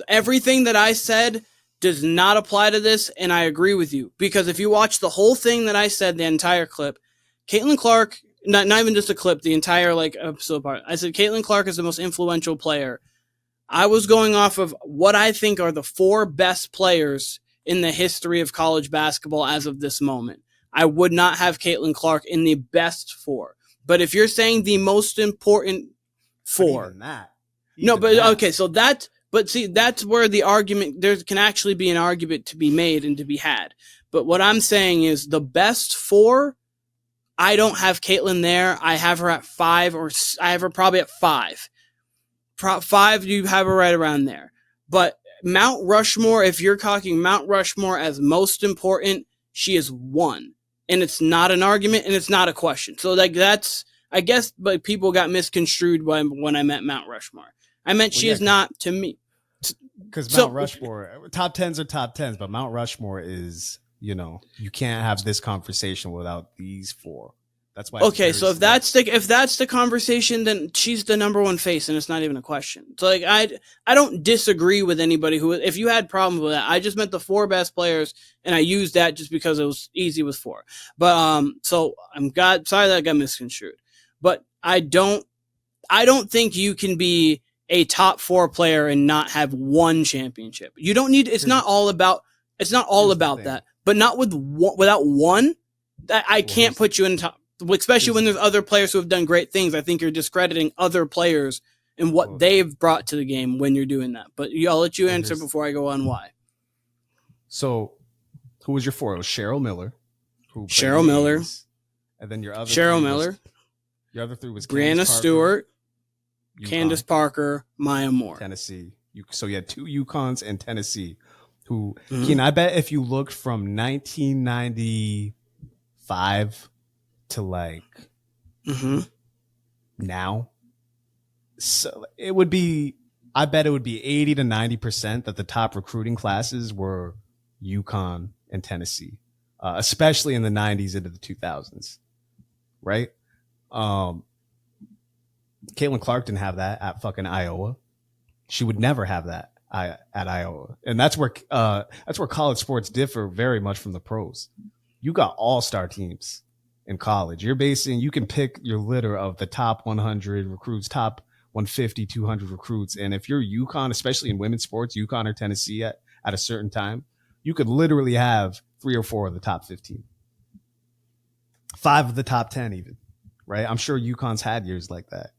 Speaker 3: everything that I said does not apply to this, and I agree with you. Because if you watch the whole thing that I said, the entire clip, Caitlin Clark, not even just a clip, the entire episode part, I said Caitlin Clark is the most influential player. I was going off of what I think are the 4 best players in the history of college basketball as of this moment. I would not have Caitlin Clark in the best 4. But if you're saying the most important 4. That's where the argument, there can actually be an argument to be made and to be had. But what I'm saying is the best 4, I don't have Caitlin there. I have her at 5, or I have her probably at 5. 5, you have her right around there. But Mount Rushmore, if you're talking Mount Rushmore as most important, she is 1. And it's not an argument and it's not a question. So that's, I guess, but people got misconstrued when I meant Mount Rushmore. I meant she is not to me.
Speaker 2: Because Mount Rushmore, top 10s are top 10s, but Mount Rushmore is, you can't have this conversation without these 4. That's why.
Speaker 3: Okay, so if that's the conversation, then she's the number 1 face, and it's not even a question. So I don't disagree with anybody who, if you had problems with that, I just meant the 4 best players, and I used that just because it was easy with 4. But so sorry that I got misconstrued. But I don't think you can be a top 4 player and not have 1 championship. You don't need. It's not all about that. But not without 1. I can't put you in top. Especially when there's other players who have done great things. I think you're discrediting other players and what they've brought to the game when you're doing that. But I'll let you answer before I go on why.
Speaker 2: So, who was your 4? It was Cheryl Miller.
Speaker 3: Cheryl Miller.
Speaker 2: And then your other
Speaker 3: Cheryl Miller.
Speaker 2: Your other 3 was
Speaker 3: Brianna Stewart, Candace Parker, Maya Moore.
Speaker 2: Tennessee. So you had 2 UConns and Tennessee. Who, Keenan, I bet if you looked from 1995 to now, so it would be, I bet it would be 80 to 90% that the top recruiting classes were UConn and Tennessee, especially in the 90s into the 2000s, right? Caitlin Clark didn't have that at fucking Iowa. She would never have that at Iowa, and that's where college sports differ very much from the pros. You got all-star teams in college. You can pick your litter of the top 100 recruits, top 150, 200 recruits. And if you're UConn, especially in women's sports, UConn or Tennessee at a certain time, you could literally have 3 or 4 of the top 15, 5 of the top 10 even, right? I'm sure UConn's had years like that.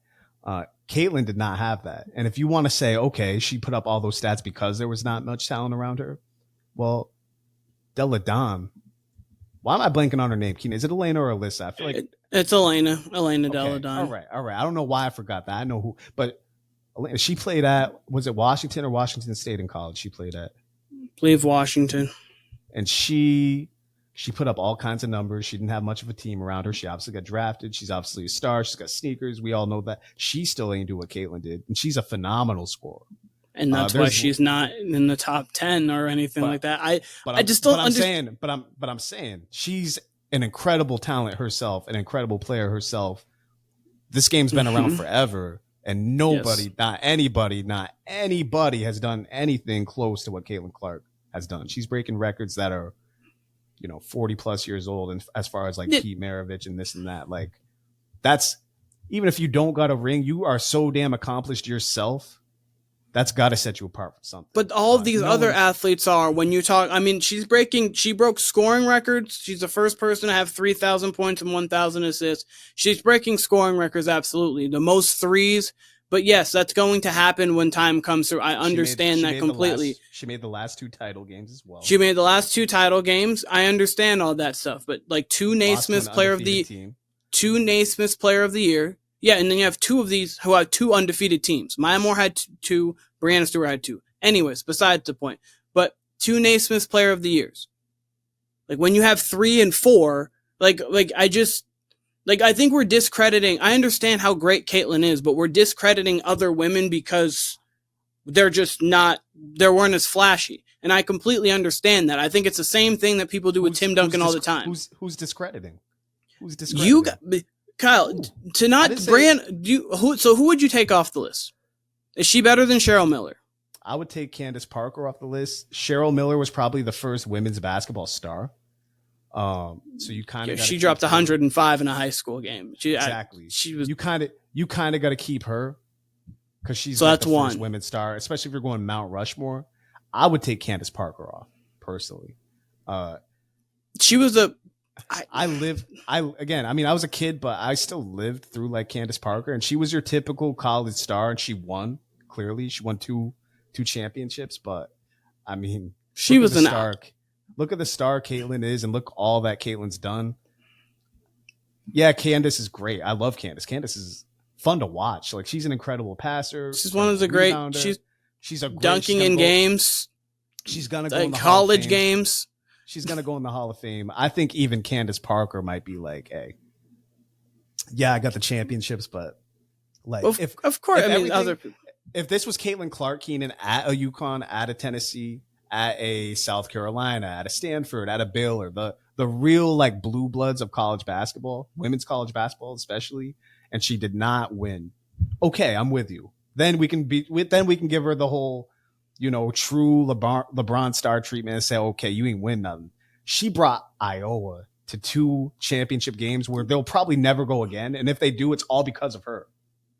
Speaker 2: Caitlin did not have that. And if you want to say, okay, she put up all those stats because there was not much talent around her, well, Della Don, why am I blanking on her name, Keenan? Is it Elena or Alyssa? I feel like
Speaker 3: it's Elena
Speaker 2: okay.
Speaker 3: Della Don.
Speaker 2: All right. I don't know why I forgot that. I know who, but Elena, she played at, was it Washington or Washington State in college? She played at,
Speaker 3: I believe Washington.
Speaker 2: And she put up all kinds of numbers. She didn't have much of a team around her. She obviously got drafted. She's obviously a star. She's got sneakers. We all know that. She still ain't do what Caitlin did, and she's a phenomenal scorer.
Speaker 3: And that's why she's not in the top 10 or anything like that. I just don't understand.
Speaker 2: But I'm saying she's an incredible talent herself, an incredible player herself. This game's been around forever. And nobody, not anybody has done anything close to what Caitlin Clark has done. She's breaking records that are, 40 plus years old. And as far as like Pete Maravich and this and that, like that's, even if you don't got a ring, you are so damn accomplished yourself. That's got to set you apart from something.
Speaker 3: But all of these other athletes are, when you talk, I mean, she broke scoring records. She's the first person to have 3,000 points and 1,000 assists. She's breaking scoring records, absolutely. The most threes. But yes, that's going to happen when time comes through. I understand that completely.
Speaker 2: She made the last 2 title games as well.
Speaker 3: She made the last 2 title games. I understand all that stuff. But like 2 Naismith player of the 2 Naismith player of the year. Yeah, and then you have 2 of these who have 2 undefeated teams. Maya Moore had 2, Brianna Stewart had 2. Anyways, besides the point. But 2 Naismith player of the years. Like when you have 3 and 4, I think we're discrediting. I understand how great Caitlin is, but we're discrediting other women because they're just not, they weren't as flashy. And I completely understand that. I think it's the same thing that people do with Tim Duncan all the time.
Speaker 2: Who's discrediting? Who's discrediting?
Speaker 3: Kyle, to not brand, who would you take off the list? Is she better than Cheryl Miller?
Speaker 2: I would take Candace Parker off the list. Cheryl Miller was probably the first women's basketball star. So you kind of
Speaker 3: she dropped 105 in a high school game.
Speaker 2: Exactly. She was you kind of got to keep her because she's
Speaker 3: that's
Speaker 2: the
Speaker 3: one
Speaker 2: first women's star. Especially if you're going Mount Rushmore, I would take Candace Parker off personally.
Speaker 3: She was
Speaker 2: I was a kid, but I still lived through like Candace Parker, and she was your typical college star, and she won. Clearly, she won two championships. But I mean,
Speaker 3: she was an star.
Speaker 2: Look at the star Caitlin is, and look all that Caitlin's done. Yeah, Candace is great. I love Candace. Candace is fun to watch. Like she's an incredible passer.
Speaker 3: She's one of the great. She's a dunking in games.
Speaker 2: She's gonna go in the
Speaker 3: college games.
Speaker 2: She's gonna go in the Hall of Fame. I think even Candace Parker might be like, hey, yeah, I got the championships, but like,
Speaker 3: of course,
Speaker 2: if this was Caitlin Clark, Keenan at a UConn, at a Tennessee, at a South Carolina, at a Stanford, at a Baylor, the real like blue bloods of college basketball, women's college basketball especially, and she did not win. Okay, I'm with you. Then we can give her the whole, true LeBron star treatment and say, okay, you ain't win nothing. She brought Iowa to 2 championship games where they'll probably never go again, and if they do, it's all because of her.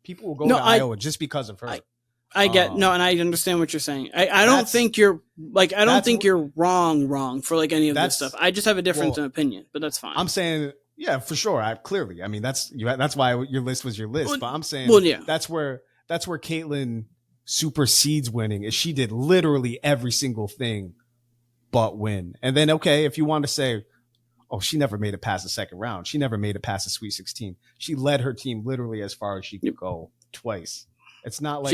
Speaker 2: People will go to Iowa just because of her.
Speaker 3: And I understand what you're saying. I don't think you're think you're wrong for like any of this stuff. I just have a difference in opinion, but that's fine.
Speaker 2: I'm saying, yeah, for sure. I mean, that's why your list was your list. But I'm saying, that's where Caitlin supersedes winning. Is she did literally every single thing but win. And then, okay, if you want to say, oh, she never made it past the second round. She never made it past the Sweet 16. She led her team literally as far as she could go twice. It's not like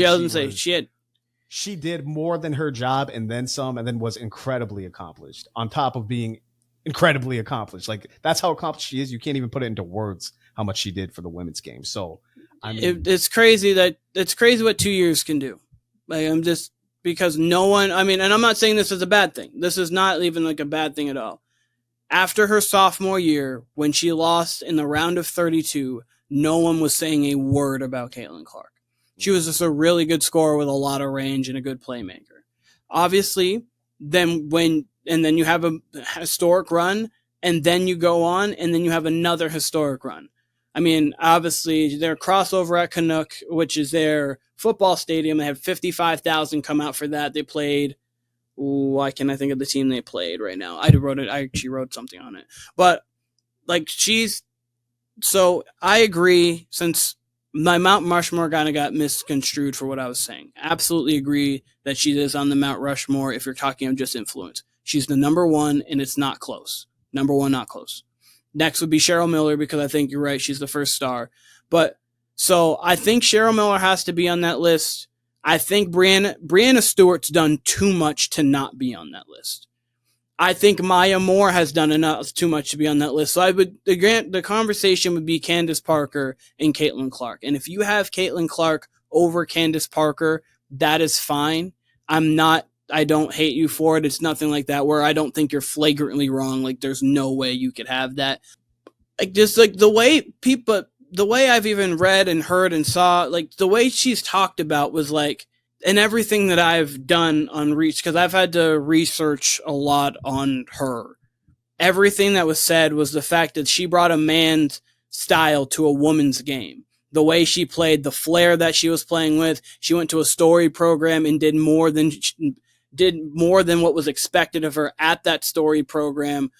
Speaker 2: she did more than her job and then some, and then was incredibly accomplished on top of being incredibly accomplished. Like that's how accomplished she is. You can't even put it into words how much she did for the women's game. So I mean,
Speaker 3: it's crazy what 2 years can do. Like I'm just because no one, I mean, and I'm not saying this is a bad thing. This is not even like a bad thing at all. After her sophomore year, when she lost in the round of 32, no one was saying a word about Caitlin Clark. She was just a really good scorer with a lot of range and a good playmaker. Obviously, then you have a historic run, and then you go on, and then you have another historic run. I mean, obviously, their crossover at Canuck, which is their football stadium, they had 55,000 come out for that. They played, why can't I think of the team they played right now? I actually wrote something on it. But, like, so I agree, since my Mount Rushmore kind of got misconstrued for what I was saying. Absolutely agree that she is on the Mount Rushmore if you're talking of just influence. She's the number 1, and it's not close. Number 1, not close. Next would be Cheryl Miller, because I think you're right. She's the first star. But so I think Cheryl Miller has to be on that list. I think Brianna Stewart's done too much to not be on that list. I think Maya Moore has done too much to be on that list. So the conversation would be Candace Parker and Caitlin Clark. And if you have Caitlin Clark over Candace Parker, that is fine. I don't hate you for it. It's nothing like that where I don't think you're flagrantly wrong. Like there's no way you could have that. Like just like the way people, the way I've even read and heard and saw, like the way she's talked about was like, and everything that I've done on Reach, because I've had to research a lot on her. Everything that was said was the fact that she brought a man's style to a woman's game. The way she played, the flair that she was playing with. She went to a story program and did more than what was expected of her at that story program.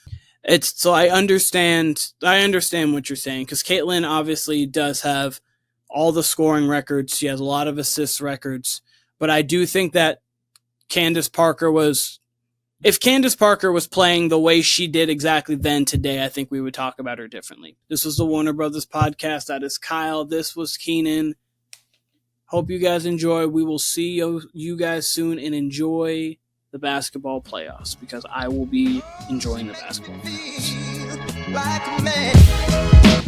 Speaker 3: So I understand what you're saying, because Caitlin obviously does have all the scoring records. She has a lot of assist records, but I do think that if Candace Parker was playing the way she did exactly then today, I think we would talk about her differently. This was the Warner Brothas Podcast. That is Kyle. This was Keenan. Hope you guys enjoy. We will see you guys soon, and enjoy the basketball playoffs, because I will be enjoying the basketball playoffs.
Speaker 1: Like a man.